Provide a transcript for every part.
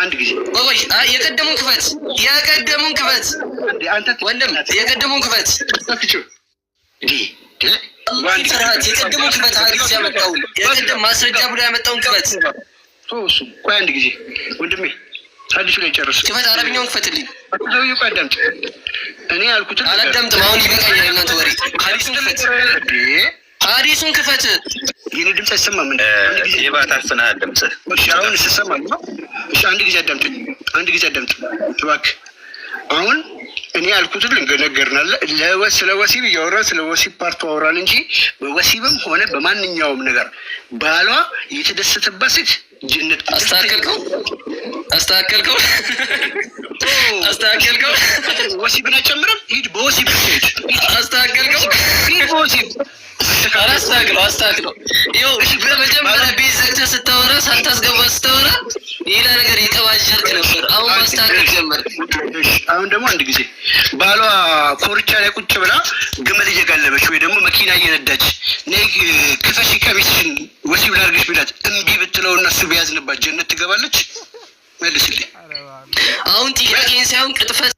አንድ ጊዜ ቆይ የቀደሙን ክፈት ወንድም የቀደሙን ክፈት የቀደሙን ክፈት ሀዲስ ያመጣውን የቀደም ማስረጃ ብሎ ያመጣውን ክፈት እሱ ቆይ አንድ ጊዜ ወንድሜ ሀዲሱ ላይ ጨርስ ክፈት አረብኛውን ክፈትልኝ ሰውዬው ቆይ አዳምጥ እኔ ያልኩትን አላዳምጥም አሁን ይበቃኛል እናንተ ወሬ ሀዲሱን ክፈት የኔ ድምፅ አይሰማም እንዴ የባታፍናል ድምፅ እሺ አሁን ሲሰማል ነው እሺ አንድ ጊዜ አዳምጥ እባክህ አሁን እኔ ያልኩትን ልንገርናለ ስለ ወሲብ እያወራን ስለ ወሲብ ፓርቱ አወራን እንጂ በወሲብም ሆነ በማንኛውም ነገር ባሏ የተደሰተባት ሴት ጀነት አስተካከልከው ወሲብን አይጨምርም ሂድ በወሲብ ሄድ አስተካከልከው በወሲብ አስተካክለው ይኸው በመጀመሪያ ቤት ዘግተህ ስታወራ ሳታስገባ ስታወራ ሌላ ነገር የቀባጀርክ ነበር አሁን ማስተካከል ጀመር አሁን ደግሞ አንድ ጊዜ ባሏ ኮርቻ ላይ ቁጭ ብላ ግመል እየጋለበች ወይ ደግሞ መኪና እየነዳች ነይ ክፈሽ ቀሚስሽን ወሲብ ላድርግሽ ብላት እምቢ ብትለው እና እሱ ቢያዝንባት ጀነት ትገባለች መልስልኝ አሁን ጥያቄን ሳይሆን ቅጥፈት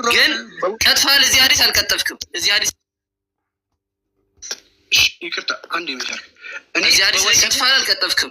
ግን ቀጥፋል እዚህ ሀዲስ አልቀጠፍክም እዚህ ሀዲስ ይቅርታ አንድ ይመስላል እዚህ ሀዲስ ላይ ቀጥፋል አልቀጠፍክም